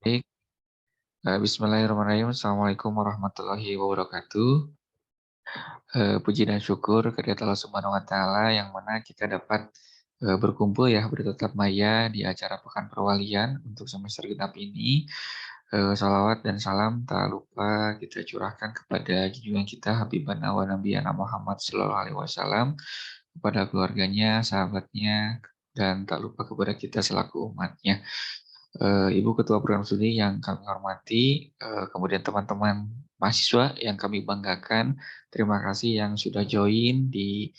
Baik, bismillahirrahmanirrahim. Assalamualaikum warahmatullahi wabarakatuh. Puji dan syukur kehadirat Allah Subhanahu wa taala yang mana kita dapat, berkumpul ya bertatap maya di acara Pekan Perwalian untuk semester genap ini. Shalawat dan salam tak lupa kita curahkan kepada junjungan kita Habibana wa Nabiyana Muhammad sallallahu alaihi wasallam, kepada keluarganya, sahabatnya, dan tak lupa kepada kita selaku umatnya. Ibu Ketua Program Studi yang kami hormati, kemudian teman-teman mahasiswa yang kami banggakan, terima kasih yang sudah join di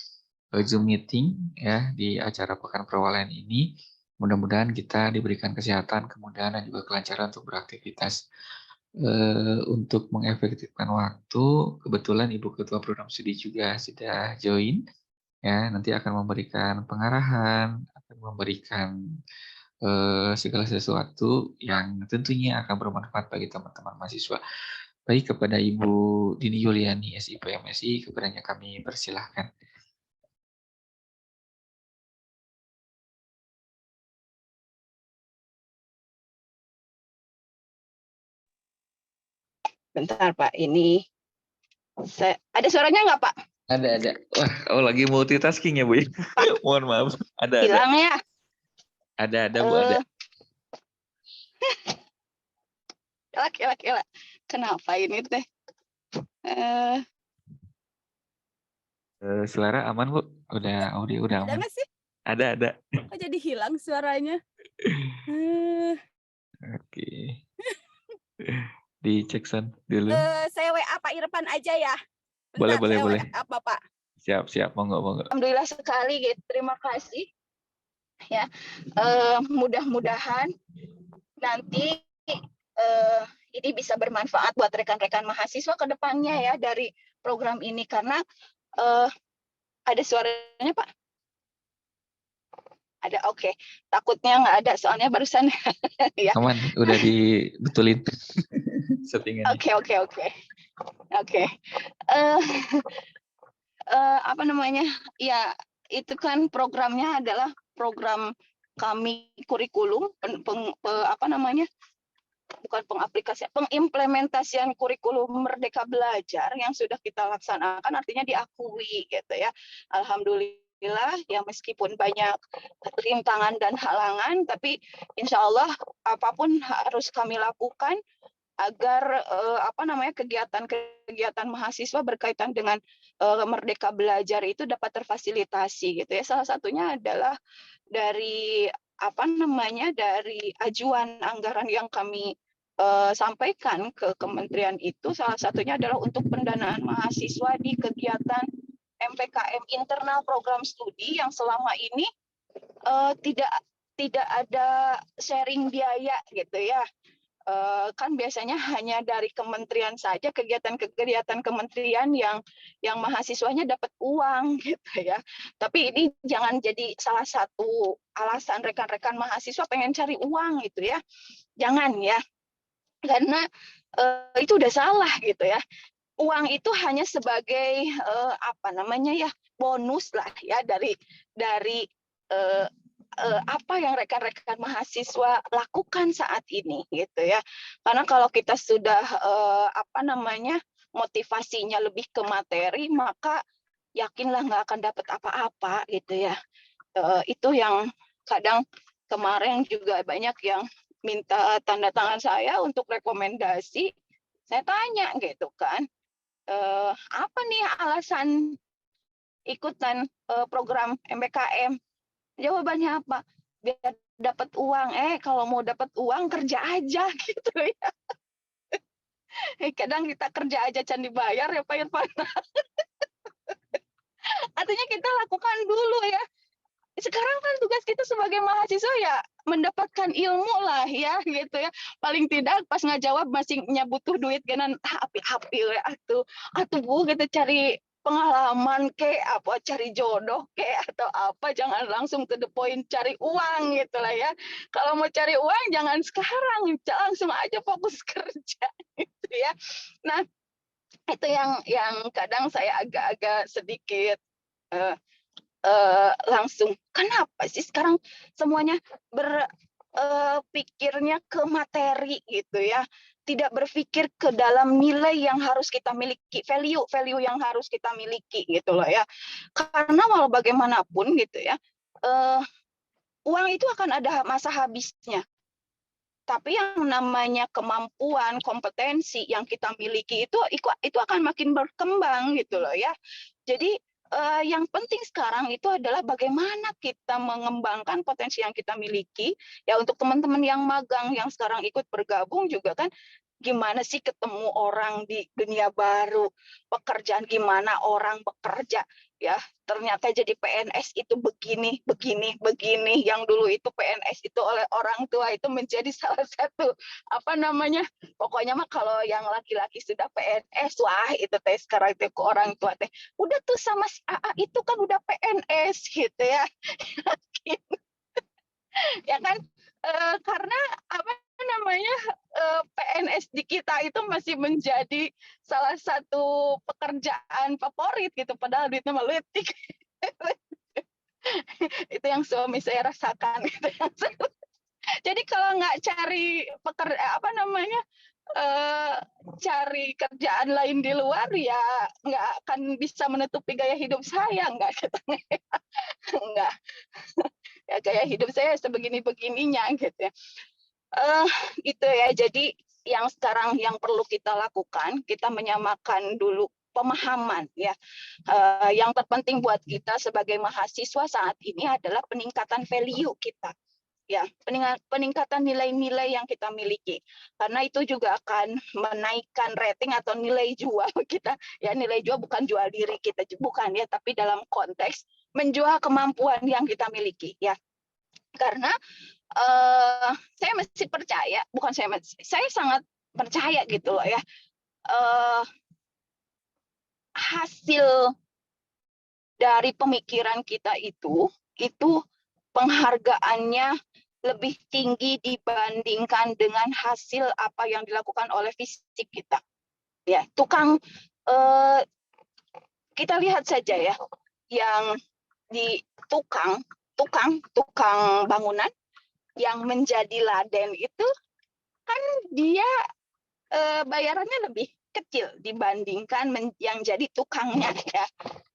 Zoom meeting ya di acara Pekan Perwalian ini. Mudah-mudahan kita diberikan kesehatan, kemudahan dan juga kelancaran untuk beraktivitas. Untuk mengefektifkan waktu, kebetulan Ibu Ketua Program Studi juga sudah join ya, nanti akan memberikan pengarahan, akan memberikan segala sesuatu yang tentunya akan bermanfaat bagi teman-teman mahasiswa. Baik, kepada Ibu Dini Yuliani, SIP MSI, kepadanya kami persilahkan. Bentar Pak, ini ada suaranya nggak Pak? Ada. Wah, oh lagi multitasking ya Bu ya? Mohon maaf. Ada. Hilang ya? Ada Bu, ada. Kela. Kenapa ini teh? Suara aman Bu? Audio udah Ada aman? nggak sih? Ada. Kok jadi hilang suaranya? Oke. Dicek San dulu. Saya WA Pak Irfan aja ya. Boleh. Bentar, saya WA Bapak. Siap, monggo. Alhamdulillah sekali, gitu. Terima kasih. Ya, mudah-mudahan nanti ini bisa bermanfaat buat rekan-rekan mahasiswa ke depannya ya dari program ini, karena ada suaranya Pak? Ada, oke. Takutnya nggak ada, soalnya barusan ya. Aman, udah dibetulin settingannya. Oke. Apa namanya? Ya, itu kan programnya adalah program kami kurikulum bukan pengaplikasian, pengimplementasian kurikulum Merdeka Belajar yang sudah kita laksanakan, artinya diakui gitu ya. Alhamdulillah ya, meskipun banyak rintangan dan halangan, tapi insya Allah apapun harus kami lakukan agar kegiatan-kegiatan mahasiswa berkaitan dengan Merdeka Belajar itu dapat terfasilitasi gitu ya. Salah satunya adalah dari dari ajuan anggaran yang kami sampaikan ke kementerian itu, salah satunya adalah untuk pendanaan mahasiswa di kegiatan MPKM internal program studi yang selama ini tidak ada sharing biaya gitu ya. Kan biasanya hanya dari kementerian saja, kegiatan-kegiatan kementerian yang mahasiswanya dapat uang gitu ya. Tapi ini jangan jadi salah satu alasan rekan-rekan mahasiswa pengen cari uang gitu ya. Jangan ya. Karena itu udah salah gitu ya. Uang itu hanya sebagai bonus lah ya dari apa yang rekan-rekan mahasiswa lakukan saat ini gitu ya. Karena kalau kita sudah motivasinya lebih ke materi, maka yakinlah nggak akan dapat apa-apa gitu ya. Itu yang kadang kemarin juga banyak yang minta tanda tangan saya untuk rekomendasi. Saya tanya gitu kan, apa nih alasan ikutan program MBKM? Jawabannya apa? Biar dapat uang. Kalau mau dapat uang kerja aja gitu ya. Kadang kita kerja aja can dibayar ya Pak Irfan. Artinya kita lakukan dulu ya. Sekarang kan tugas kita sebagai mahasiswa ya mendapatkan ilmu lah ya gitu ya. Paling tidak pas ngajawab masih butuh duit genan api-api ya atuh Bu, kita cari pengalaman cari jodoh atau apa, jangan langsung to the point cari uang gitu lah ya. Kalau mau cari uang jangan sekarang, langsung aja fokus kerja gitu ya. Nah, itu yang kadang saya agak-agak sedikit langsung, kenapa sih sekarang semuanya pikirnya ke materi gitu ya, tidak berpikir ke dalam nilai yang harus kita miliki, value yang harus kita miliki gitu loh ya. Karena walau bagaimanapun gitu ya, eee, uang itu akan ada masa habisnya. Tapi yang namanya kemampuan, kompetensi yang kita miliki itu akan makin berkembang gitu loh ya. Jadi, yang penting sekarang itu adalah bagaimana kita mengembangkan potensi yang kita miliki, ya untuk teman-teman yang magang yang sekarang ikut bergabung juga kan, gimana sih ketemu orang di dunia baru, pekerjaan gimana orang bekerja, ya ternyata jadi PNS itu begini begini begini, yang dulu itu PNS itu oleh orang tua itu menjadi salah satu, apa namanya, pokoknya mah kalau yang laki-laki sudah PNS, wah itu teh sekarang itu ke orang tua teh, udah tuh sama si AA itu kan udah PNS gitu ya. Ya kan, karena apa namanya, PNS di kita itu masih menjadi salah satu pekerjaan favorit gitu, padahal duitnya meletik. Itu yang suami saya rasakan gitu ya. Jadi kalau nggak cari apa namanya, eee, cari kerjaan lain di luar ya nggak akan bisa menutupi gaya hidup saya, nggak katanya. Nggak, ya gaya hidup saya sebegini-begininya gitu ya. Eh, Itu ya, jadi yang sekarang yang perlu kita lakukan, kita menyamakan dulu pemahaman ya. Yang terpenting buat kita sebagai mahasiswa saat ini adalah peningkatan value kita. Ya, peningkatan nilai-nilai yang kita miliki. Karena itu juga akan menaikkan rating atau nilai jual kita. Ya, nilai jual bukan jual diri kita, bukan ya, tapi dalam konteks menjual kemampuan yang kita miliki ya. Karena saya masih percaya, bukan saya sangat percaya gitu loh ya, uh, hasil dari pemikiran kita itu penghargaannya lebih tinggi dibandingkan dengan hasil apa yang dilakukan oleh fisik kita. Ya, uh, kita lihat saja ya, yang di tukang bangunan yang menjadi laden itu kan dia bayarannya lebih kecil dibandingkan yang jadi tukangnya ya.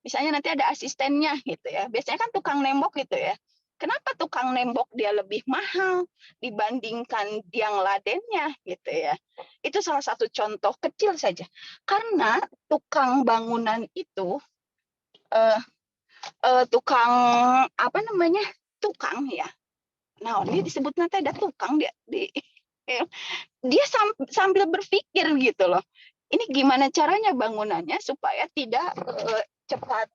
Misalnya nanti ada asistennya gitu ya. Biasanya kan tukang nembok gitu ya. Kenapa tukang nembok dia lebih mahal dibandingkan yang ladennya gitu ya. Itu salah satu contoh kecil saja. Karena tukang bangunan itu uh, tukang apa namanya? Tukang ya. Nah, ini disebut nanti ada tukang dia sambil berpikir gitu loh. Ini gimana caranya bangunannya supaya tidak cepat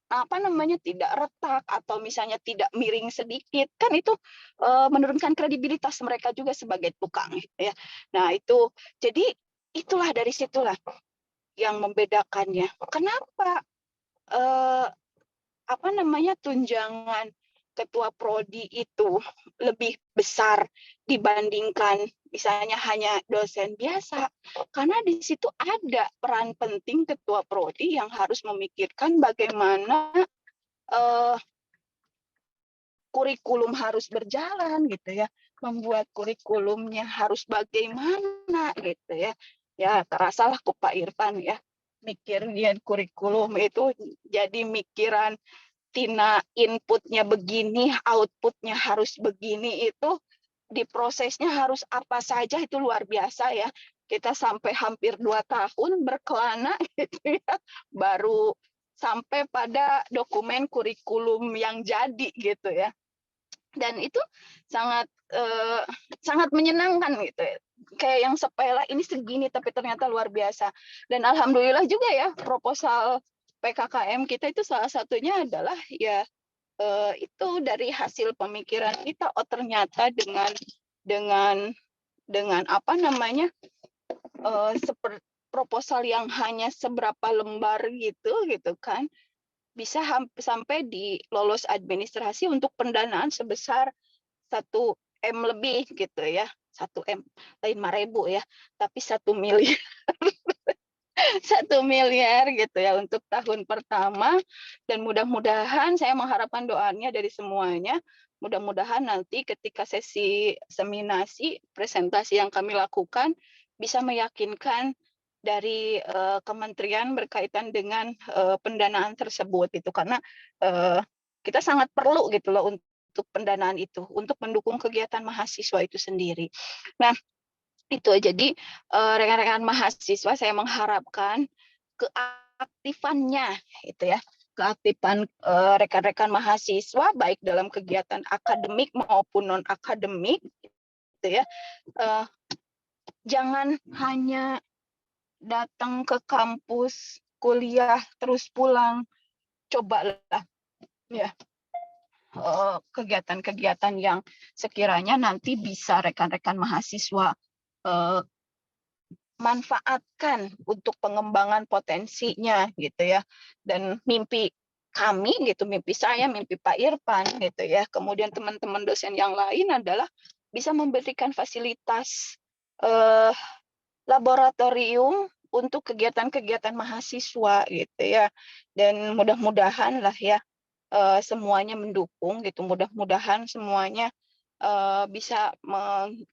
apa namanya tidak retak atau misalnya tidak miring sedikit, kan itu menurunkan kredibilitas mereka juga sebagai tukang ya. Nah, itu jadi itulah dari situlah yang membedakannya. Kenapa apa namanya tunjangan ketua prodi itu lebih besar dibandingkan misalnya hanya dosen biasa, karena di situ ada peran penting ketua prodi yang harus memikirkan bagaimana uh, kurikulum harus berjalan gitu ya, membuat kurikulumnya harus bagaimana gitu ya. Ya terasalah ke Pak Irfan ya, mikirnya kurikulum itu jadi mikiran Tina inputnya begini, outputnya harus begini, itu diprosesnya harus apa saja, itu luar biasa ya. Kita sampai hampir 2 tahun berkelana gitu ya, baru sampai pada dokumen kurikulum yang jadi gitu ya. Dan itu sangat sangat menyenangkan gitu ya. Kayak yang sepele ini segini tapi ternyata luar biasa. Dan alhamdulillah juga ya proposal PKKM kita itu salah satunya adalah ya itu dari hasil pemikiran kita, oh ternyata dengan dengan apa namanya seperti proposal yang hanya seberapa lembar gitu kan bisa sampai di lolos administrasi untuk pendanaan sebesar 1 M lebih gitu ya, 1 M lain 5.000 ya, tapi 1 miliar. 1 miliar gitu ya untuk tahun pertama, dan mudah-mudahan saya mengharapkan doanya dari semuanya, mudah-mudahan nanti ketika sesi seminasi, presentasi yang kami lakukan bisa meyakinkan dari, kementerian berkaitan dengan, pendanaan tersebut itu. Karena, kita sangat perlu gitu loh untuk pendanaan itu, untuk mendukung kegiatan mahasiswa itu sendiri. Nah, itu, jadi, rekan-rekan mahasiswa saya mengharapkan keaktifannya itu ya, keaktifan, rekan-rekan mahasiswa baik dalam kegiatan akademik maupun non akademik gitu ya, eee, jangan hanya datang ke kampus, kuliah, terus pulang. Cobalah ya, kegiatan-kegiatan yang sekiranya nanti bisa rekan-rekan mahasiswa, eee manfaatkan untuk pengembangan potensinya gitu ya. Dan mimpi kami gitu, mimpi saya, mimpi Pak Irfan gitu ya, kemudian teman-teman dosen yang lain adalah bisa memberikan fasilitas, eee, laboratorium untuk kegiatan-kegiatan mahasiswa gitu ya. Dan mudah-mudahan lah ya, semuanya mendukung gitu, mudah-mudahan semuanya, bisa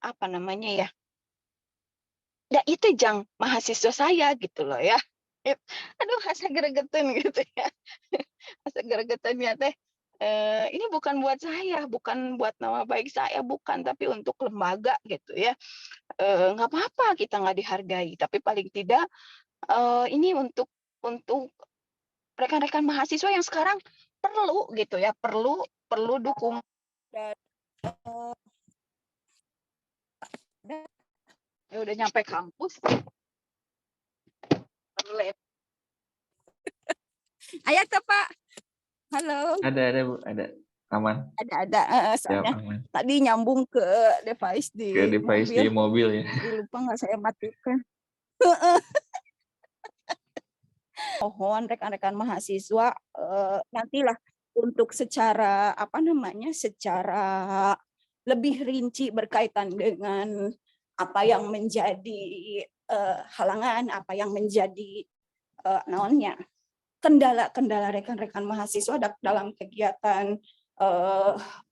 apa namanya ya, ya itu jang mahasiswa saya gitu loh ya. Aduh asa gregetan gitu ya. Asa gregetannya teh, ini bukan buat saya, bukan buat nama baik saya, bukan, tapi untuk lembaga gitu ya. Nggak apa-apa kita nggak dihargai, tapi paling tidak, ini untuk rekan-rekan mahasiswa yang sekarang perlu gitu ya, perlu perlu dukungan dan, ya udah nyampe kampus, perlu Aya teh, Pak. Halo. Ada Bu, ada. Aman. Ada, Siap, soalnya aman. tadi nyambung ke device Ke di device di mobil, mobil ya. jadi lupa nggak saya matikan. Mohon rekan-rekan mahasiswa, nantilah untuk secara, apa namanya, secara lebih rinci berkaitan dengan apa yang menjadi, halangan, apa yang menjadi, naonnya, kendala-kendala rekan-rekan mahasiswa dalam kegiatan,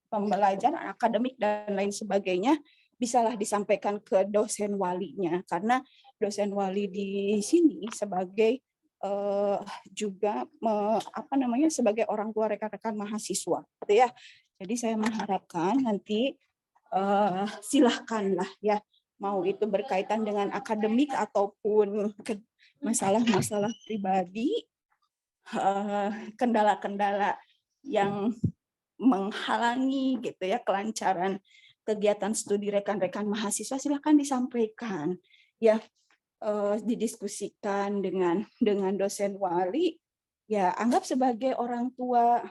pembelajaran akademik dan lain sebagainya, bisalah disampaikan ke dosen walinya. Karena dosen wali di sini sebagai, juga apa namanya, sebagai orang tua rekan-rekan mahasiswa, gitu ya. Jadi saya mengharapkan nanti, silahkanlah ya, mau itu berkaitan dengan akademik ataupun masalah-masalah pribadi, kendala-kendala yang menghalangi gitu ya kelancaran kegiatan studi rekan-rekan mahasiswa, silakan disampaikan ya, didiskusikan dengan dosen wali, ya anggap sebagai orang tua,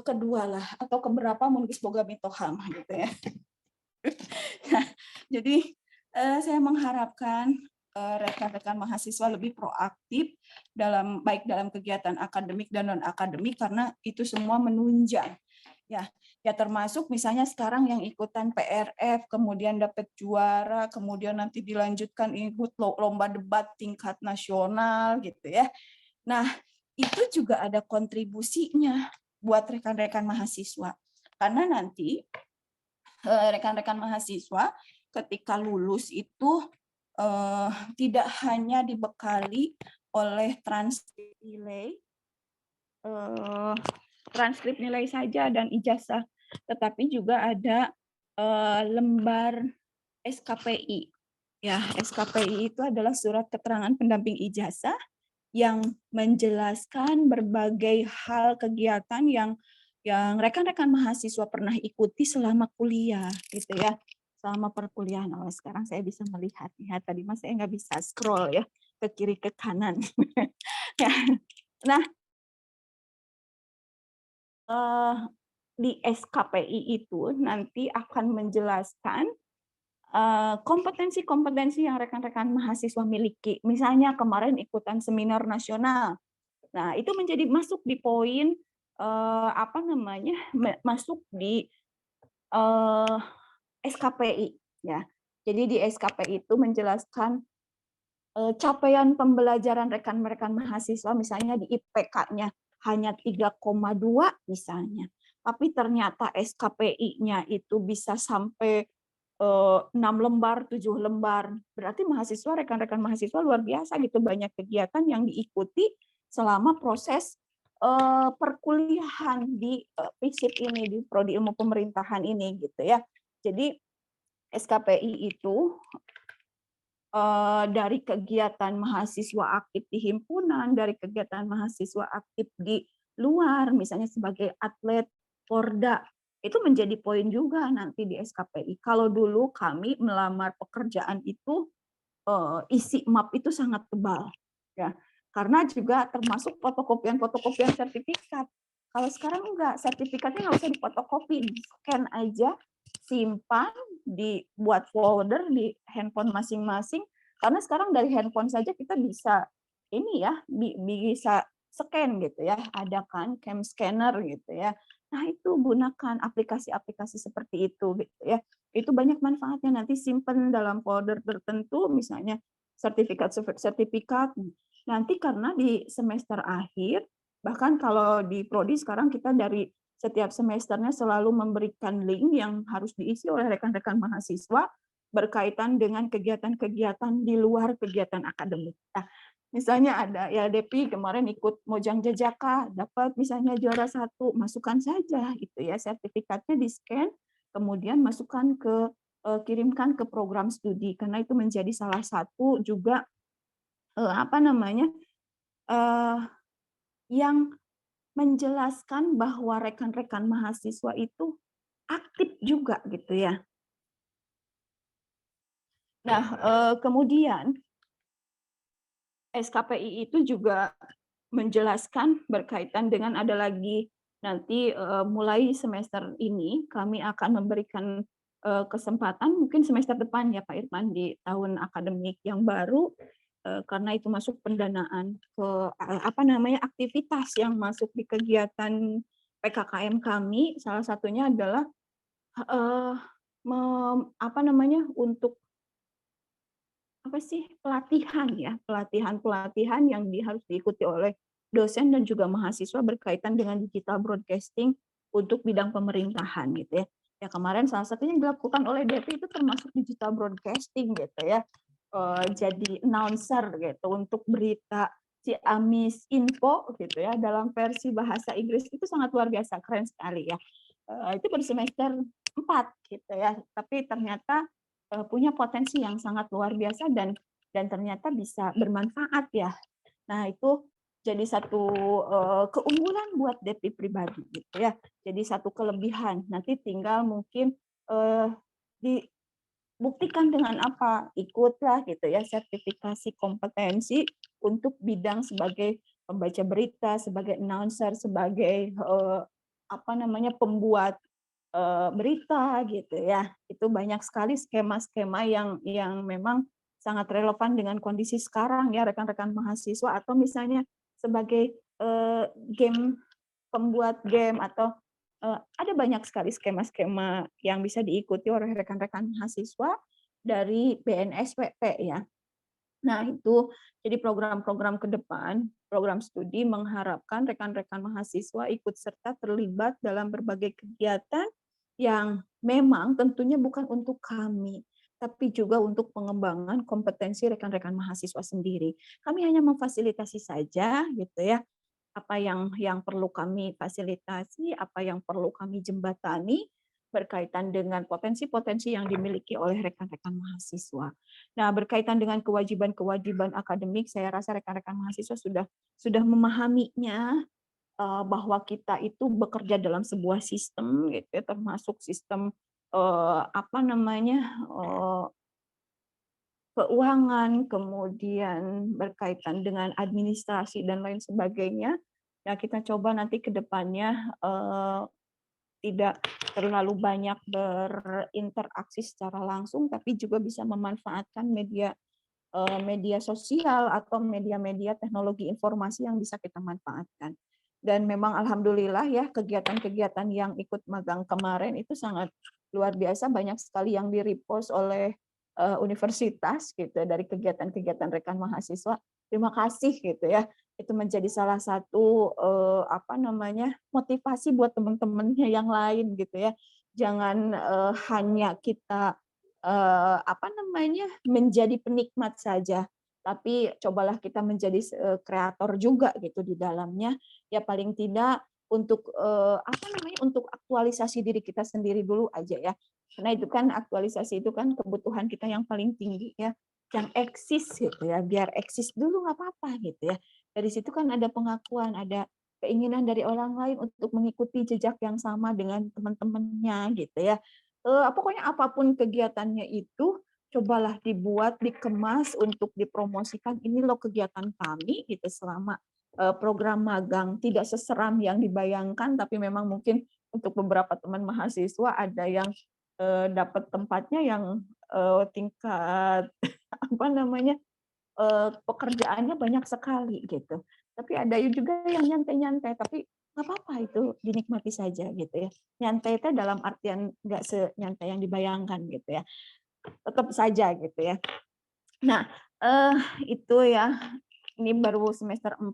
kedua lah atau keberapa mun geus boga mitoham gitu ya. Nah, jadi, saya mengharapkan, rekan-rekan mahasiswa lebih proaktif baik dalam kegiatan akademik dan non akademik karena itu semua menunjang. Ya, ya termasuk misalnya sekarang yang ikutan PRF, kemudian dapat juara, kemudian nanti dilanjutkan ikut lomba debat tingkat nasional gitu ya. Nah, itu juga ada kontribusinya buat rekan-rekan mahasiswa. Karena nanti rekan-rekan mahasiswa ketika lulus itu tidak hanya dibekali oleh transkrip nilai saja dan ijazah, tetapi juga ada lembar SKPI. Ya, SKPI itu adalah surat keterangan pendamping ijazah yang menjelaskan berbagai hal kegiatan yang rekan-rekan mahasiswa pernah ikuti selama kuliah gitu ya, selama perkuliahan. Oh, sekarang saya bisa melihat ya, tadi mas saya nggak bisa scroll ya ke kiri ke kanan. Ya. Nah, di SKPI itu nanti akan menjelaskan kompetensi-kompetensi yang rekan-rekan mahasiswa miliki. Misalnya kemarin ikutan seminar nasional. Nah, itu menjadi masuk di poin apa namanya? Masuk di SKPI ya. Jadi di SKPI itu menjelaskan capaian pembelajaran rekan-rekan mahasiswa misalnya di IPK-nya hanya 3,2 misalnya, tapi ternyata SKPI-nya itu bisa sampai 6 lembar, 7 lembar. Berarti mahasiswa, rekan-rekan mahasiswa luar biasa gitu, banyak kegiatan yang diikuti selama proses perkuliahan di FISIP ini, di Prodi Ilmu Pemerintahan ini gitu ya. Jadi SKPI itu dari kegiatan mahasiswa aktif di himpunan, dari kegiatan mahasiswa aktif di luar, misalnya sebagai atlet Porda, itu menjadi poin juga nanti di SKPI. Kalau dulu kami melamar pekerjaan itu isi map itu sangat tebal, ya, karena juga termasuk fotokopian sertifikat. Kalau sekarang enggak, sertifikatnya nggak usah difotokopi, scan aja, simpan, dibuat folder di handphone masing-masing. Karena sekarang dari handphone saja kita bisa ini ya, bisa scan gitu ya, ada kan cam scanner gitu ya. Nah itu gunakan aplikasi-aplikasi seperti itu gitu ya. Itu banyak manfaatnya, nanti simpen dalam folder tertentu, misalnya sertifikat. Nanti karena di semester akhir, bahkan kalau di prodi sekarang kita dari setiap semesternya selalu memberikan link yang harus diisi oleh rekan-rekan mahasiswa berkaitan dengan kegiatan-kegiatan di luar kegiatan akademik. Nah, misalnya ada ya Depi kemarin ikut Mojang Jajaka, dapat misalnya juara 1, masukkan saja itu ya sertifikatnya di-scan, kemudian masukkan ke kirimkan ke program studi karena itu menjadi salah satu juga apa namanya yang menjelaskan bahwa rekan-rekan mahasiswa itu aktif juga gitu ya. Nah, kemudian SKPI itu juga menjelaskan berkaitan dengan ada lagi nanti mulai semester ini kami akan memberikan kesempatan mungkin semester depan ya Pak Irfan di tahun akademik yang baru karena itu masuk pendanaan ke apa namanya aktivitas yang masuk di kegiatan PKKM kami salah satunya adalah eh, apa namanya untuk apa sih pelatihan ya pelatihan yang harus diikuti oleh dosen dan juga mahasiswa berkaitan dengan digital broadcasting untuk bidang pemerintahan gitu ya. Ya kemarin salah satunya yang dilakukan oleh DP itu termasuk digital broadcasting gitu ya. Jadi announcer gitu untuk berita Ciamis Info gitu ya dalam versi bahasa Inggris itu sangat luar biasa keren sekali ya. Itu baru semester 4 gitu ya. Tapi ternyata punya potensi yang sangat luar biasa dan ternyata bisa bermanfaat ya. Nah, itu jadi satu keunggulan buat Depi pribadi gitu ya. Jadi satu kelebihan. Nanti tinggal mungkin dibuktikan dengan apa? Ikutlah gitu ya sertifikasi kompetensi untuk bidang sebagai pembaca berita, sebagai announcer, sebagai apa namanya pembuat berita gitu ya. Itu banyak sekali skema-skema yang memang sangat relevan dengan kondisi sekarang ya rekan-rekan mahasiswa atau misalnya sebagai game pembuat game atau ada banyak sekali skema-skema yang bisa diikuti oleh rekan-rekan mahasiswa dari BNSWP ya. Nah, itu jadi program-program ke depan, program studi mengharapkan rekan-rekan mahasiswa ikut serta terlibat dalam berbagai kegiatan yang memang tentunya bukan untuk kami, tapi juga untuk pengembangan kompetensi rekan-rekan mahasiswa sendiri. Kami hanya memfasilitasi saja gitu ya, apa yang perlu kami fasilitasi, apa yang perlu kami jembatani berkaitan dengan potensi-potensi yang dimiliki oleh rekan-rekan mahasiswa. Nah, berkaitan dengan kewajiban-kewajiban akademik, saya rasa rekan-rekan mahasiswa sudah memahaminya bahwa kita itu bekerja dalam sebuah sistem, gitu, ya, termasuk sistem apa namanya keuangan, kemudian berkaitan dengan administrasi dan lain sebagainya. Ya, kita coba nanti ke depannya tidak terlalu banyak berinteraksi secara langsung, tapi juga bisa memanfaatkan media sosial atau media-media teknologi informasi yang bisa kita manfaatkan. Dan memang alhamdulillah ya kegiatan-kegiatan yang ikut magang kemarin itu sangat luar biasa, banyak sekali yang di-repost oleh universitas gitu ya, dari kegiatan-kegiatan rekan mahasiswa. Terima kasih gitu ya. Itu menjadi salah satu apa namanya, motivasi buat teman-temannya yang lain gitu ya. Jangan hanya kita apa namanya, menjadi penikmat saja, tapi cobalah kita menjadi kreator juga gitu di dalamnya. Ya paling tidak untuk apa namanya, untuk aktualisasi diri kita sendiri dulu aja ya. Karena itu kan aktualisasi itu kan kebutuhan kita yang paling tinggi ya, yang eksis gitu ya, biar eksis dulu nggak apa-apa gitu ya. Dari situ kan ada pengakuan, ada keinginan dari orang lain untuk mengikuti jejak yang sama dengan teman-temannya gitu ya. Pokoknya apapun kegiatannya itu, cobalah dibuat, dikemas untuk dipromosikan, ini loh kegiatan kami gitu selama program magang. Tidak seseram yang dibayangkan, tapi memang mungkin untuk beberapa teman mahasiswa ada yang dapat tempatnya yang tingkat apa namanya, pekerjaannya banyak sekali gitu. Tapi ada juga yang nyantai-nyantai, tapi nggak apa-apa itu dinikmati saja gitu ya. Nyantai itu dalam artian nggak senyantai yang dibayangkan gitu ya. Tetap saja gitu ya. Nah, itu ya, ini baru semester 4,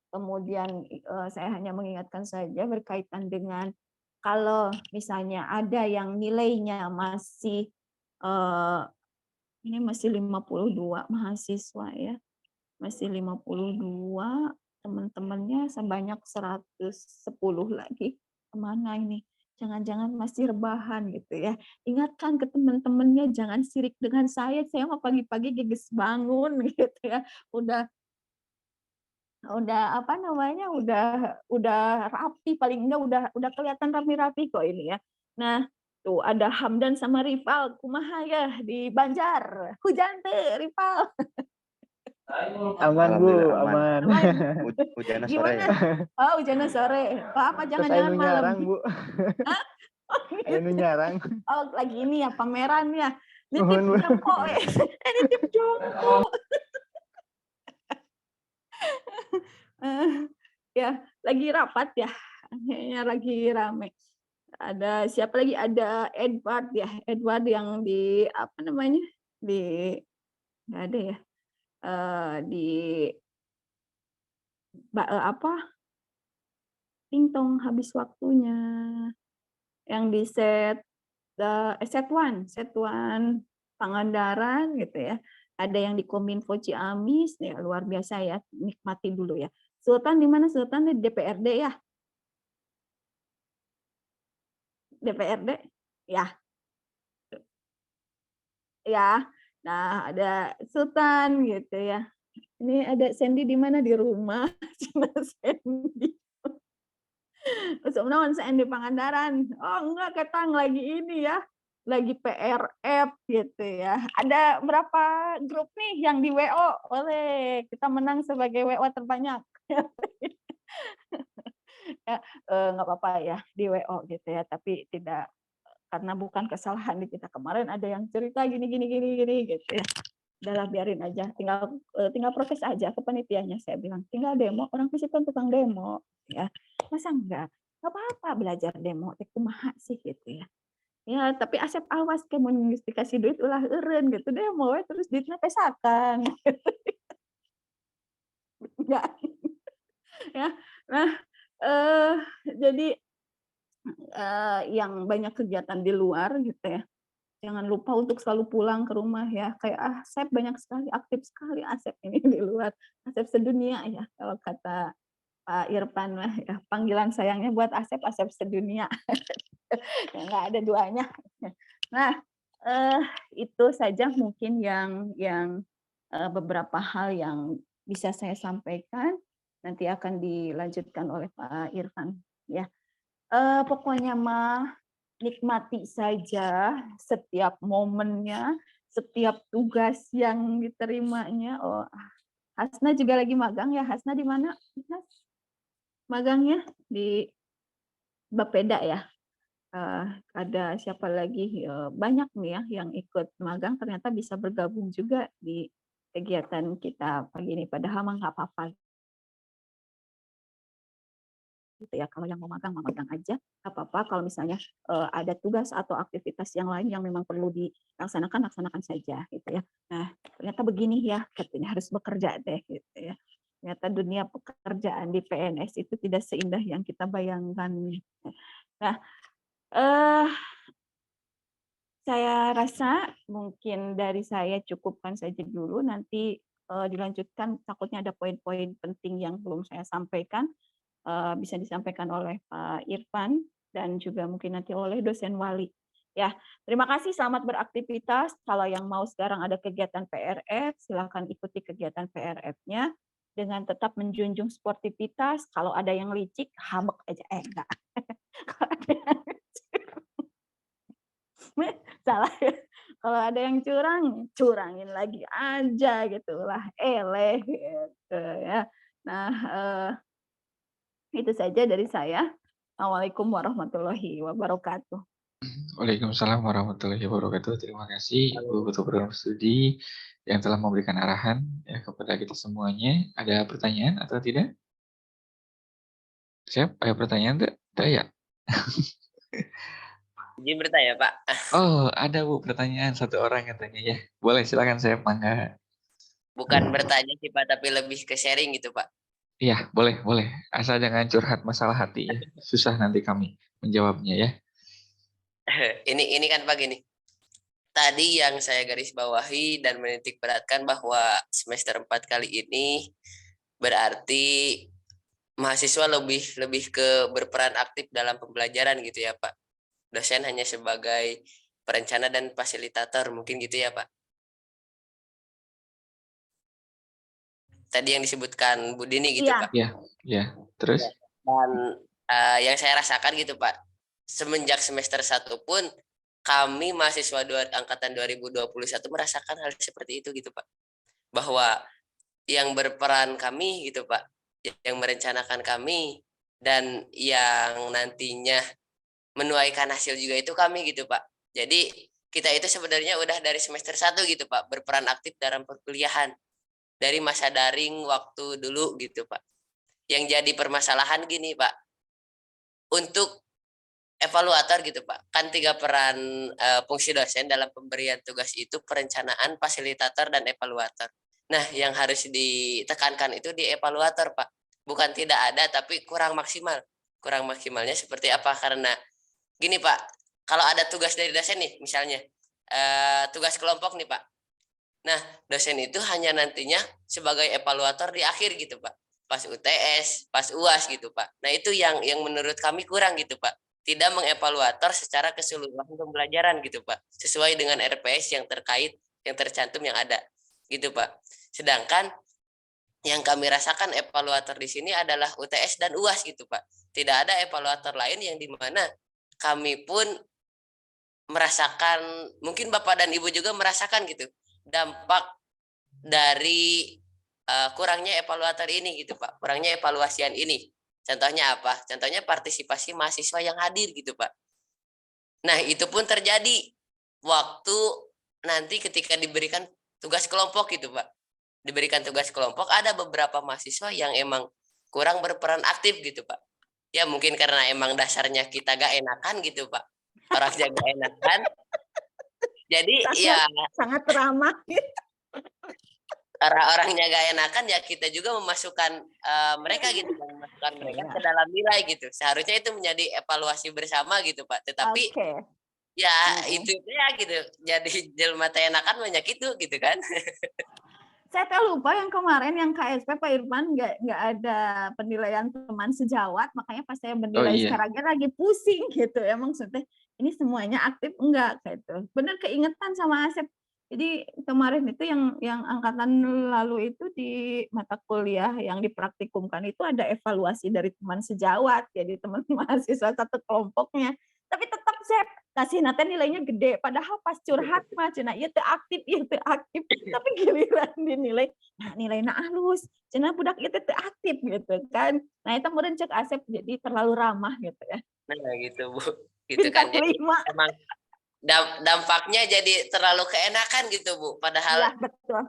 kemudian saya hanya mengingatkan saja berkaitan dengan kalau misalnya ada yang nilainya masih ini masih 52 mahasiswa ya, masih 52, teman-temannya sebanyak 110 lagi. Kemana ini? Jangan-jangan masih rebahan gitu ya. Ingatkan ke teman-temannya jangan sirik dengan saya mah pagi-pagi geges bangun gitu ya. Udah apa namanya, udah rapi, paling enggak udah kelihatan rapi-rapi kok ini ya. Nah, tuh ada Hamdan sama Rival, kumaha ya di Banjar? Hujan teh Rival. Aman Bu, Alhamdulillah aman. aman. Aman. Hujannya sore Gimana? ya? Oh, hujannya sore. Apa Terus jangan-jangan anu malam? nyarang Bu, Hah? Oh, anu gitu. nyarang. Oh, lagi ini ya pameran ya. Nitip Nuhun Bu. jongkok ya. Nitip jongkok. Ya, lagi rapat ya. Kayaknya lagi rame. Ada siapa lagi? Ada Edward ya. Edward yang di apa namanya? Di nggak ada ya. Di apa? Tingtong habis waktunya. Yang di set one Pangandaran gitu ya. Ada yang di Kominfo Ciamis, ya luar biasa ya, nikmati dulu ya. Sultan di mana? Sultan di DPRD ya? DPRD? Ya, ya. Nah, ada Sultan gitu ya. Ini ada Sandy di mana? Di rumah. Cina Sandy. Sebenarnya saya di Pangandaran. Oh enggak, ketang lagi ini ya. Lagi PRF gitu ya. Ada berapa grup nih yang di WO? Oleh kita menang sebagai WO terbanyak. Ya, nggak apa-apa ya di WO gitu ya, tapi tidak karena bukan kesalahan di kita. Kemarin ada yang cerita gini gini gini gini gitu ya. Udahlah biarin aja, tinggal protes aja ke panitianya, saya bilang. Tinggal demo, orang fisik kan tukang demo ya. Masa enggak? Nggak apa-apa belajar demo, teh kumaha sih gitu ya. Ya, tapi asep awas ke mun geus dikasih duit ulah eureun gitu demo we terus duitna pesakan. Enggak. Ya. Nah, jadi yang banyak kegiatan di luar gitu ya. Jangan lupa untuk selalu pulang ke rumah ya. Kayak Asep banyak sekali, aktif sekali Asep ini di luar. Asep sedunia ya kalau kata Pak Irfan lah ya. Panggilan sayangnya buat Asep, Asep sedunia. Ya, nggak ada duanya. Nah, itu saja mungkin yang beberapa hal yang bisa saya sampaikan. Nanti akan dilanjutkan oleh Pak Irfan ya. Pokoknya mah nikmati saja setiap momennya, setiap tugas yang diterimanya. Oh, Hasna juga lagi magang ya. Hasna di mana? Magangnya di Bapeda ya. Ada siapa lagi? Banyak nih ya yang ikut magang. Ternyata bisa bergabung juga di kegiatan kita pagi ini. Padahal mah nggak apa-apa gitu ya. Kalau yang mau magang aja, nggak apa-apa. Kalau misalnya ada tugas atau aktivitas yang lain yang memang perlu dilaksanakan, laksanakan saja gitu ya. Nah, ternyata begini ya, katanya harus bekerja deh gitu ya. Ternyata dunia pekerjaan di PNS itu tidak seindah yang kita bayangkan. Nah, eh saya rasa mungkin dari saya cukupkan saja dulu, nanti dilanjutkan takutnya ada poin-poin penting yang belum saya sampaikan, bisa disampaikan oleh Pak Irfan dan juga mungkin nanti oleh dosen wali. Ya, terima kasih, selamat beraktivitas. Kalau yang mau sekarang ada kegiatan PRF, silakan ikuti kegiatan PRF-nya dengan tetap menjunjung sportivitas. Kalau ada yang licik, habek aja. Enggak. Kalau ada yang salah ya. Kalau ada yang curang, curangin lagi aja gitu lah, eleh gitu ya. Nah, itu saja dari saya. Assalamualaikum warahmatullahi wabarakatuh. Waalaikumsalam warahmatullahi wabarakatuh. Terima kasih Ibu Ketua Program Studi yang telah memberikan arahan ya kepada kita semuanya. Ada pertanyaan atau tidak? Siap? Ada pertanyaan tidak? Ada ya? Izin bertanya, Pak. Oh, ada Bu pertanyaan satu orang katanya ya. Boleh silakan saya mangga. Bukan bertanya sih, Pak, tapi lebih ke sharing gitu, Pak. Iya, boleh, boleh. Asal jangan curhat masalah hati ya. Susah nanti kami menjawabnya ya. Ini kan Pak gini. Tadi yang saya garis bawahi dan menitik beratkan bahwa semester 4 kali ini berarti mahasiswa lebih ke berperan aktif dalam pembelajaran gitu ya, Pak. Dosen hanya sebagai perencana dan fasilitator, mungkin gitu ya, Pak. Tadi yang disebutkan Bu Dini gitu, Iya. Pak. Ya. Terus? Dan yang saya rasakan gitu, Pak. Semenjak semester 1 pun kami mahasiswa angkatan 2021 merasakan hal seperti itu gitu, Pak. Bahwa yang berperan kami gitu, Pak, yang merencanakan kami dan yang nantinya menuaikan hasil juga itu kami gitu, Pak. Jadi kita itu sebenarnya udah dari semester 1 gitu, Pak, berperan aktif dalam perkuliahan dari masa daring waktu dulu gitu, Pak. Yang jadi permasalahan gini, Pak. Untuk evaluator gitu, Pak. Kan 3 peran fungsi dosen dalam pemberian tugas itu perencanaan, fasilitator, dan evaluator. Nah, yang harus ditekankan itu di evaluator, Pak. Bukan tidak ada, tapi kurang maksimal. Kurang maksimalnya seperti apa? Karena gini, Pak, kalau ada tugas dari dosen nih, misalnya tugas kelompok nih, Pak. Nah, dosen itu hanya nantinya sebagai evaluator di akhir gitu, Pak. Pas UTS, pas UAS gitu, Pak. Nah, itu yang menurut kami kurang gitu, Pak. Tidak mengevaluator secara keseluruhan pembelajaran gitu, Pak. Sesuai dengan RPS yang terkait, yang tercantum yang ada. Gitu, Pak. Sedangkan yang kami rasakan evaluator di sini adalah UTS dan UAS gitu, Pak. Tidak ada evaluator lain yang dimana kami pun merasakan, mungkin Bapak dan Ibu juga merasakan gitu, dampak dari kurangnya evaluator ini gitu, Pak. Kurangnya evaluasian ini. Contohnya apa? Contohnya partisipasi mahasiswa yang hadir gitu, Pak. Nah, itu pun terjadi waktu nanti ketika diberikan tugas kelompok gitu, Pak. Diberikan tugas kelompok, ada beberapa mahasiswa yang emang kurang berperan aktif gitu, Pak. Ya mungkin karena emang dasarnya kita gak enakan gitu, Pak. Orangnya gak enakan. Jadi ya sangat ramah. orangnya gak enakan ya kita juga memasukkan mereka gitu, memasukkan mereka ke dalam nilai gitu. Seharusnya itu menjadi evaluasi bersama gitu, Pak. Tetapi ya itu ya gitu. Jadi jelma teh enakan banyak itu gitu kan. Saya lupa yang kemarin yang KSP Pak Irfan nggak ada penilaian teman sejawat, makanya pas saya bernilai sekarang lagi pusing gitu ya, maksudnya ini semuanya aktif enggak gitu. Benar keingetan sama Asep. Jadi kemarin itu yang angkatan lalu itu di mata kuliah yang dipraktikumkan itu ada evaluasi dari teman sejawat, jadi teman mahasiswa satu kelompoknya. Tapi tetap saya kasih nanti nilainya gede, padahal pas curhat mah cenah ieu teu aktif, tapi giliran dinilai, nah nilainya halus, cenah budak ieu teu aktif gitu kan. Nah itu meureun cek Asep jadi terlalu ramah gitu ya. Nah gitu, Bu. Gitu kan. Jadi emang dampaknya jadi terlalu keenakan gitu, Bu. Padahal betul.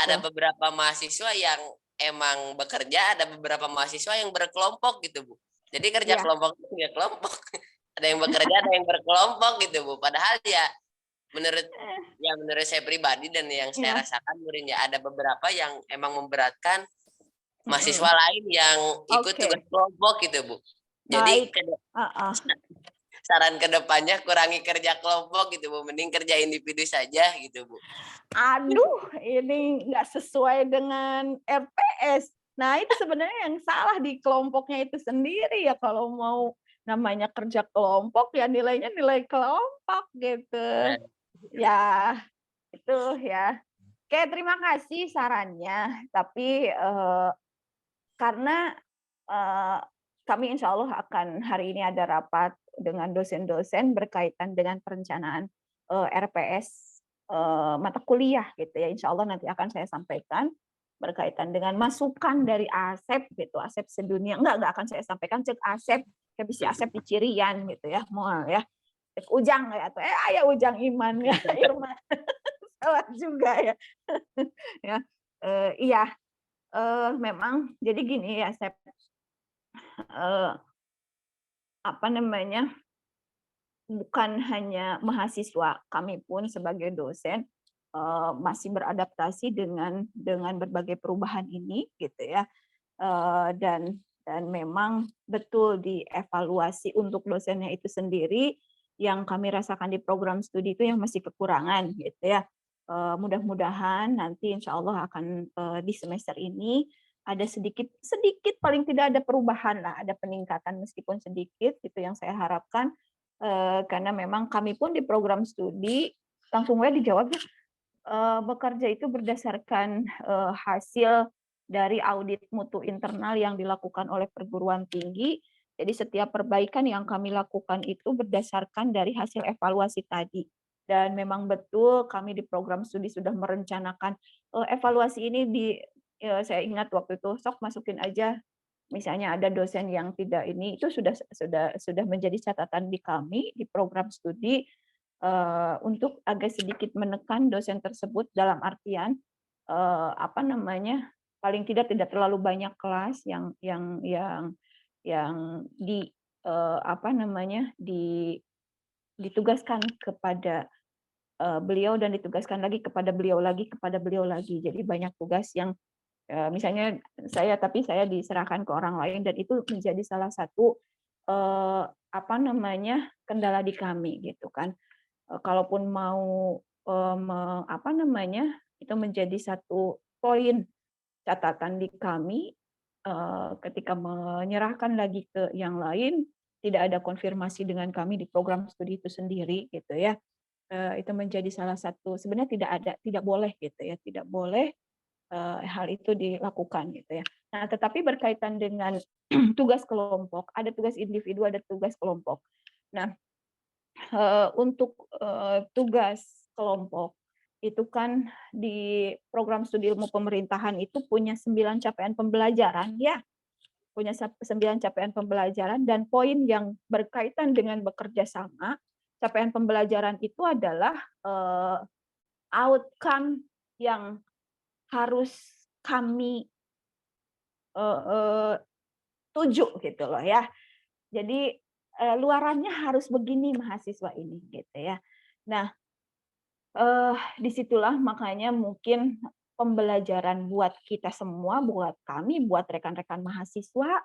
Ada beberapa mahasiswa yang emang bekerja, ada beberapa mahasiswa yang berkelompok gitu, Bu. Jadi kerja Iya. kelompok itu ya kelompok. Ada yang bekerja, ada yang berkelompok gitu Bu. Padahal ya menurut saya pribadi dan yang saya Iya. rasakan Murin ya ada beberapa yang emang memberatkan mahasiswa Mm-mm. lain yang ikut Oke. tugas kelompok gitu Bu. Jadi Baik. saran ke depannya kurangi kerja kelompok gitu Bu. Mending kerja individu saja gitu Bu. Aduh, ini nggak sesuai dengan RPS. Nah, itu sebenarnya yang salah di kelompoknya itu sendiri ya. Kalau mau namanya kerja kelompok, ya nilainya nilai kelompok gitu. Ya, itu ya. Oke, terima kasih sarannya. Tapi karena kami insya Allah akan hari ini ada rapat dengan dosen-dosen berkaitan dengan perencanaan RPS mata kuliah gitu ya. Insya Allah nanti akan saya sampaikan berkaitan dengan masukan dari Asep gitu, Asep sedunia. Enggak akan saya sampaikan, cek Asep, kayak bisa Asep di Cirian gitu ya, mau ya. Cek Ujang ya, atau ayah Ujang Iman ya, Irma. Salah juga ya. Ya, iya, memang jadi gini ya, Asep. Apa namanya, bukan hanya mahasiswa, kami pun sebagai dosen masih beradaptasi dengan berbagai perubahan ini gitu ya. Dan memang betul dievaluasi untuk dosennya itu sendiri yang kami rasakan di program studi itu yang masih kekurangan gitu ya. Mudah-mudahan nanti insya Allah akan di semester ini ada sedikit paling tidak ada perubahan lah, ada peningkatan meskipun sedikit itu yang saya harapkan. Karena memang kami pun di program studi langsung dijawabnya bekerja itu berdasarkan hasil dari audit mutu internal yang dilakukan oleh perguruan tinggi. Jadi setiap perbaikan yang kami lakukan itu berdasarkan dari hasil evaluasi tadi. Dan memang betul kami di program studi sudah merencanakan evaluasi ini saya ingat waktu itu sok masukin aja. Misalnya ada dosen yang tidak ini itu sudah menjadi catatan di kami di program studi untuk agak sedikit menekan dosen tersebut dalam artian apa namanya, paling tidak terlalu banyak kelas yang di apa namanya, ditugaskan kepada beliau dan ditugaskan lagi kepada beliau lagi kepada beliau lagi. Jadi banyak tugas yang misalnya tapi saya diserahkan ke orang lain dan itu menjadi salah satu apa namanya, kendala di kami gitu kan. Kalaupun mau apa namanya, itu menjadi satu poin catatan di kami ketika menyerahkan lagi ke yang lain, tidak ada konfirmasi dengan kami di program studi itu sendiri gitu ya. Itu menjadi salah satu sebenarnya tidak boleh gitu ya, tidak boleh hal itu dilakukan gitu ya. Nah, tetapi berkaitan dengan tugas kelompok, ada tugas individu, ada tugas kelompok. Nah, untuk tugas kelompok itu kan di program studi ilmu pemerintahan itu punya 9 capaian pembelajaran ya, punya 9 capaian pembelajaran dan poin yang berkaitan dengan bekerja sama, capaian pembelajaran itu adalah outcome yang harus kami tuju gitu loh ya. Jadi luarannya harus begini mahasiswa ini gitu ya. Nah, disitulah makanya mungkin pembelajaran buat kita semua, buat kami, buat rekan-rekan mahasiswa,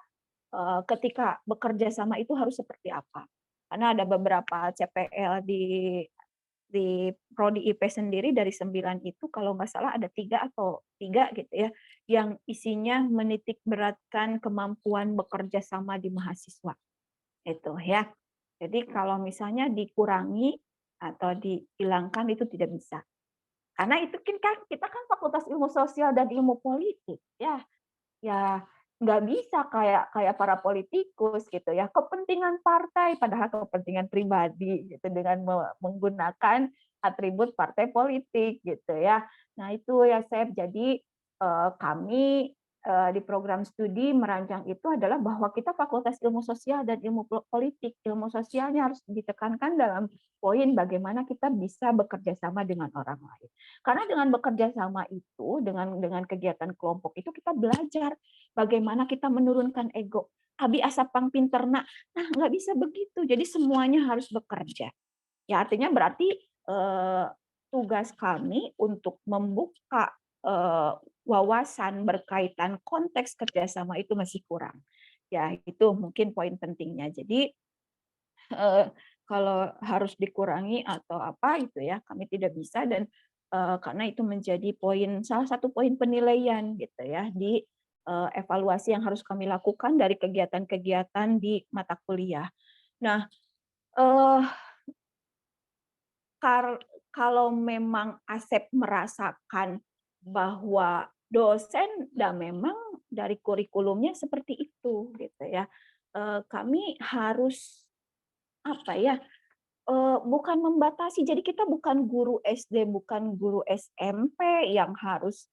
ketika bekerja sama itu harus seperti apa. Karena ada beberapa CPL di prodi IP sendiri dari 9 itu kalau nggak salah ada 3 gitu ya, yang isinya menitik beratkan kemampuan bekerja sama di mahasiswa. Itu ya. Jadi kalau misalnya dikurangi atau dihilangkan itu tidak bisa. Karena itu kan kita kan Fakultas Ilmu Sosial dan Ilmu Politik ya. Ya nggak bisa kayak para politikus gitu ya. Kepentingan partai padahal kepentingan pribadi gitu dengan menggunakan atribut partai politik gitu ya. Nah, itu ya Sep. Jadi kami di program studi merancang itu adalah bahwa kita Fakultas Ilmu Sosial dan Ilmu Politik, ilmu sosialnya harus ditekankan dalam poin bagaimana kita bisa bekerja sama dengan orang lain. Karena dengan bekerja sama itu, dengan kegiatan kelompok itu kita belajar bagaimana kita menurunkan ego. Abi asapang pinterna, nah nggak bisa begitu. Jadi semuanya harus bekerja. Ya artinya berarti tugas kami untuk membuka wawasan berkaitan konteks kerjasama itu masih kurang. Ya itu mungkin poin pentingnya. Jadi kalau harus dikurangi atau apa itu ya kami tidak bisa dan karena itu menjadi salah satu poin penilaian gitu ya di evaluasi yang harus kami lakukan dari kegiatan-kegiatan di mata kuliah. Nah, eh, kalau memang Asep merasakan bahwa dosen dan memang dari kurikulumnya seperti itu gitu ya, kami harus apa ya, bukan membatasi. Jadi kita bukan guru SD, bukan guru SMP yang harus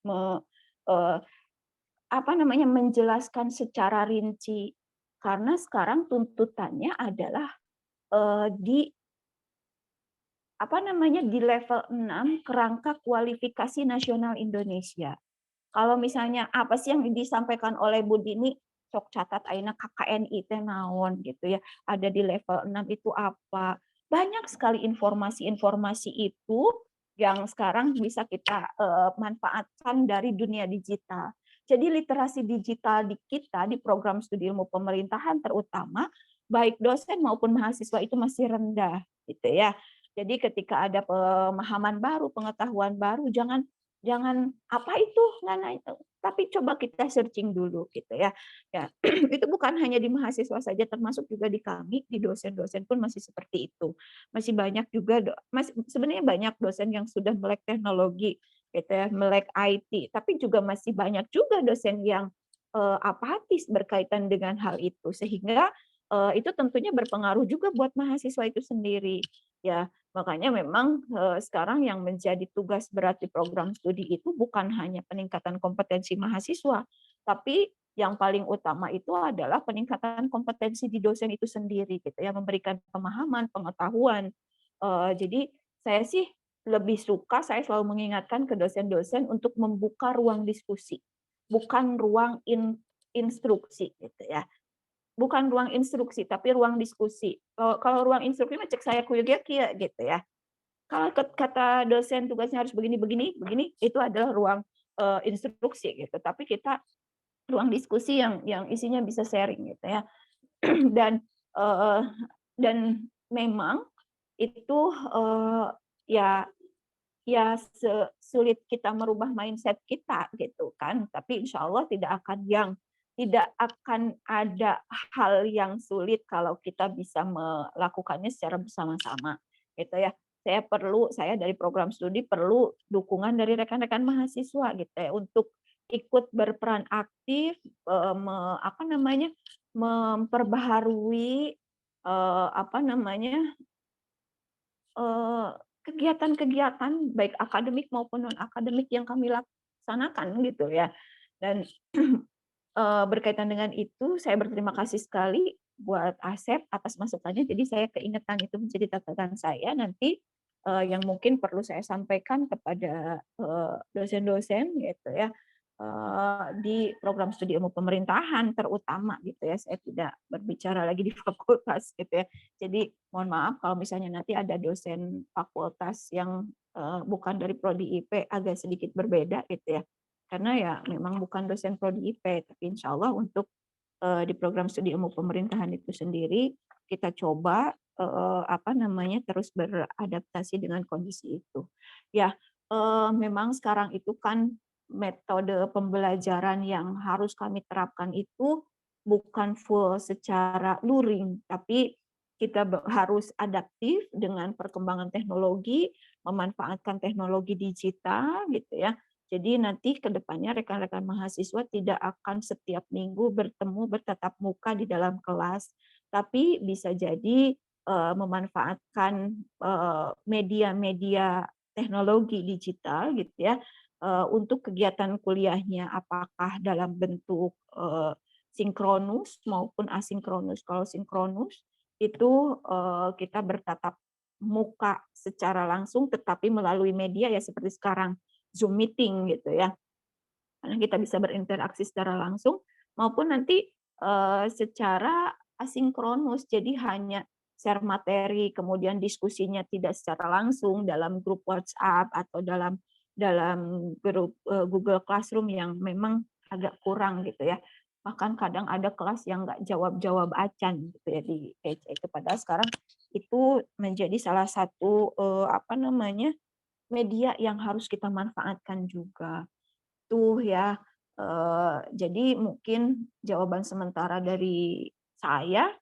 menjelaskan secara rinci. Karena sekarang tuntutannya adalah di di level 6 kerangka kualifikasi nasional Indonesia. Kalau misalnya apa sih yang disampaikan oleh Bu Dini, sok catat aina KKNI teh naon gitu ya. Ada di level 6 itu apa. Banyak sekali informasi-informasi itu yang sekarang bisa kita manfaatkan dari dunia digital. Jadi literasi digital di kita di program studi ilmu pemerintahan terutama baik dosen maupun mahasiswa itu masih rendah gitu ya. Jadi ketika ada pemahaman baru, pengetahuan baru jangan apa itu Nana itu, tapi coba kita searching dulu gitu ya. Ya, itu bukan hanya di mahasiswa saja, termasuk juga di kami, di dosen-dosen pun masih seperti itu. Masih banyak juga sebenarnya banyak dosen yang sudah melek teknologi gitu ya, melek IT, tapi juga masih banyak juga dosen yang apatis berkaitan dengan hal itu sehingga itu tentunya berpengaruh juga buat mahasiswa itu sendiri. Ya, makanya memang sekarang yang menjadi tugas berat di program studi itu bukan hanya peningkatan kompetensi mahasiswa, tapi yang paling utama itu adalah peningkatan kompetensi di dosen itu sendiri, gitu ya, memberikan pemahaman, pengetahuan. Jadi saya sih lebih suka, saya selalu mengingatkan ke dosen-dosen untuk membuka ruang diskusi, bukan ruang instruksi, gitu ya. Bukan ruang instruksi, tapi ruang diskusi. Kalau ruang instruksi mah cek saya kuliah kia gitu ya. Kalau kata dosen tugasnya harus begini begini begini, itu adalah ruang instruksi gitu. Tapi kita ruang diskusi yang isinya bisa sharing gitu ya. Dan eh, dan memang itu ya sulit kita merubah mindset kita gitu kan, tapi insya Allah tidak akan ada hal yang sulit kalau kita bisa melakukannya secara bersama-sama gitu ya. Saya dari program studi perlu dukungan dari rekan-rekan mahasiswa gitu ya untuk ikut berperan aktif memperbaharui kegiatan-kegiatan baik akademik maupun non akademik yang kami laksanakan gitu ya. Dan berkaitan dengan itu saya berterima kasih sekali buat Asep atas masukannya. Jadi saya keingetan itu menjadi catatan saya nanti yang mungkin perlu saya sampaikan kepada dosen-dosen gitu ya di program studi ilmu pemerintahan terutama gitu ya. Saya tidak berbicara lagi di fakultas gitu ya. Jadi mohon maaf kalau misalnya nanti ada dosen fakultas yang bukan dari prodi IP agak sedikit berbeda gitu ya. Karena ya memang bukan dosen prodi IP, tapi insya Allah untuk di program studi ilmu pemerintahan itu sendiri kita coba terus beradaptasi dengan kondisi itu. Ya, memang sekarang itu kan metode pembelajaran yang harus kami terapkan itu bukan full secara luring, tapi kita harus adaptif dengan perkembangan teknologi, memanfaatkan teknologi digital gitu ya. Jadi nanti ke depannya rekan-rekan mahasiswa tidak akan setiap minggu bertatap muka di dalam kelas, tapi bisa jadi memanfaatkan media-media teknologi digital gitu ya untuk kegiatan kuliahnya apakah dalam bentuk sinkronus maupun asinkronus. Kalau sinkronus itu kita bertatap muka secara langsung tetapi melalui media ya seperti sekarang Zoom meeting gitu ya. Karena kita bisa berinteraksi secara langsung. maupun nanti secara asinkronus, jadi hanya share materi, kemudian diskusinya tidak secara langsung dalam grup WhatsApp atau dalam grup Google Classroom yang memang agak kurang gitu ya. Bahkan kadang ada kelas yang nggak jawab-jawab acan gitu ya di PC itu. Padahal sekarang itu menjadi salah satu media yang harus kita manfaatkan juga. Tuh ya. Jadi mungkin jawaban sementara dari saya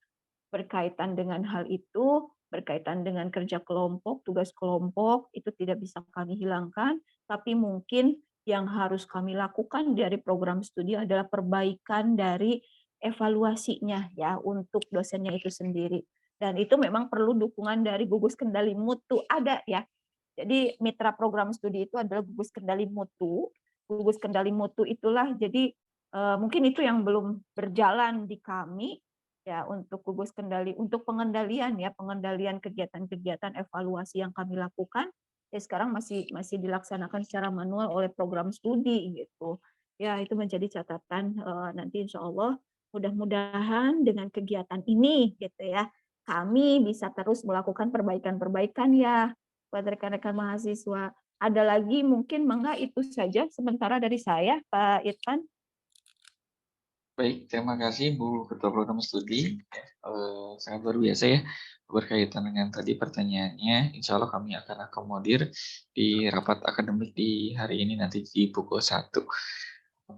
berkaitan dengan hal itu, berkaitan dengan kerja kelompok, tugas kelompok, itu tidak bisa kami hilangkan, tapi mungkin yang harus kami lakukan dari program studi adalah perbaikan dari evaluasinya ya untuk dosennya itu sendiri. Dan itu memang perlu dukungan dari gugus kendali mutu ada ya. Jadi mitra program studi itu adalah gugus kendali mutu. Gugus kendali mutu itulah jadi mungkin itu yang belum berjalan di kami ya untuk gugus kendali untuk pengendalian kegiatan-kegiatan evaluasi yang kami lakukan ya sekarang masih dilaksanakan secara manual oleh program studi gitu. Ya itu menjadi catatan nanti insya Allah mudah-mudahan dengan kegiatan ini gitu ya kami bisa terus melakukan perbaikan-perbaikan ya buat rekan-rekan mahasiswa. Ada lagi mungkin mangga itu saja sementara dari saya Pak Irfan. Baik, terima kasih Bu Ketua Program Studi. Sangat luar biasa ya berkaitan dengan tadi pertanyaannya. Insya Allah kami akan akomodir di rapat akademik di hari ini nanti di pukul 1.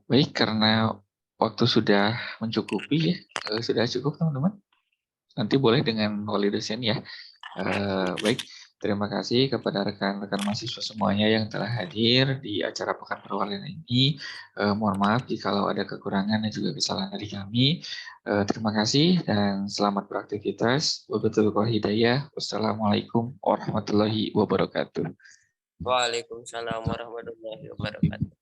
Baik, karena waktu sudah mencukupi ya, sudah cukup teman-teman. Nanti boleh dengan wali dosen ya. Baik, terima kasih kepada rekan-rekan mahasiswa semuanya yang telah hadir di acara Pekan Perwalian ini. Mohon maaf jika ada kekurangan dan juga kesalahan dari kami. Terima kasih dan selamat beraktivitas. Wabillahi hidayah. Wassalamualaikum warahmatullahi wabarakatuh. Waalaikumsalam warahmatullahi wabarakatuh.